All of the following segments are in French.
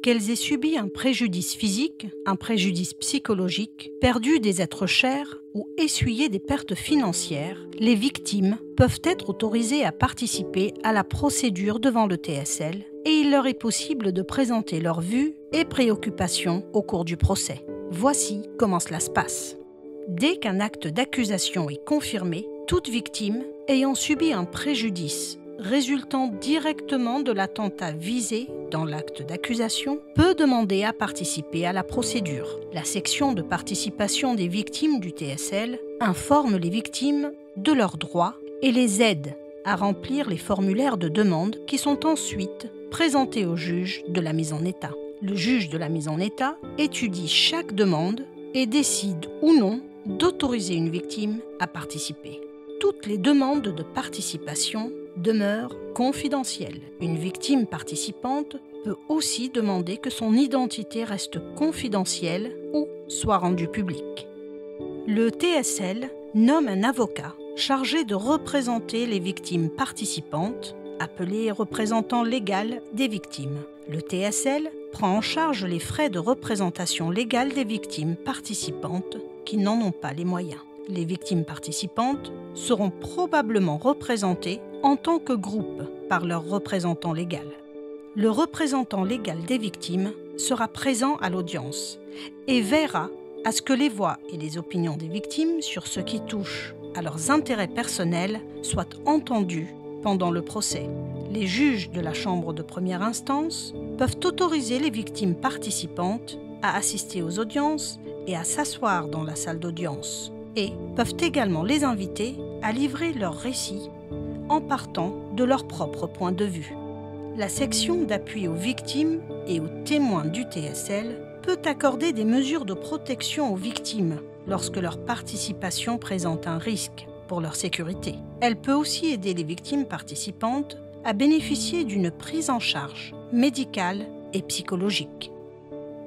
Qu'elles aient subi un préjudice physique, un préjudice psychologique, perdu des êtres chers ou essuyé des pertes financières, les victimes peuvent être autorisées à participer à la procédure devant le TSL et il leur est possible de présenter leurs vues et préoccupations au cours du procès. Voici comment cela se passe. Dès qu'un acte d'accusation est confirmé, toute victime ayant subi un préjudice résultant directement de l'attentat visé dans l'acte d'accusation peut demander à participer à la procédure. La section de participation des victimes du TSL informe les victimes de leurs droits et les aide à remplir les formulaires de demande qui sont ensuite présentés au juge de la mise en état. Le juge de la mise en état étudie chaque demande et décide ou non d'autoriser une victime à participer. Toutes les demandes de participation demeure confidentielle. Une victime participante peut aussi demander que son identité reste confidentielle ou soit rendue publique. Le TSL nomme un avocat chargé de représenter les victimes participantes, appelé représentant légal des victimes. Le TSL prend en charge les frais de représentation légale des victimes participantes qui n'en ont pas les moyens. Les victimes participantes seront probablement représentées en tant que groupe par leur représentant légal. Le représentant légal des victimes sera présent à l'audience et verra à ce que les voix et les opinions des victimes sur ce qui touche à leurs intérêts personnels soient entendues pendant le procès. Les juges de la chambre de première instance peuvent autoriser les victimes participantes à assister aux audiences et à s'asseoir dans la salle d'audience et peuvent également les inviter à livrer leur récit en partant de leur propre point de vue. La section d'appui aux victimes et aux témoins du TSL peut accorder des mesures de protection aux victimes lorsque leur participation présente un risque pour leur sécurité. Elle peut aussi aider les victimes participantes à bénéficier d'une prise en charge médicale et psychologique.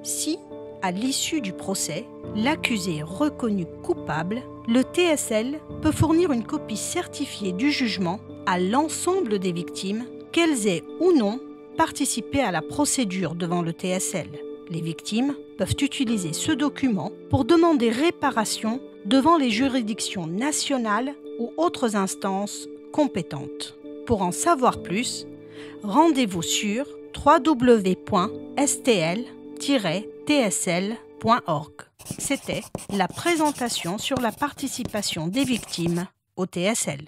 Si, à l'issue du procès, l'accusé est reconnu coupable, le TSL peut fournir une copie certifiée du jugement à l'ensemble des victimes, qu'elles aient ou non participé à la procédure devant le TSL. Les victimes peuvent utiliser ce document pour demander réparation devant les juridictions nationales ou autres instances compétentes. Pour en savoir plus, rendez-vous sur www.stl-tsl.org. C'était la présentation sur la participation des victimes au TSL.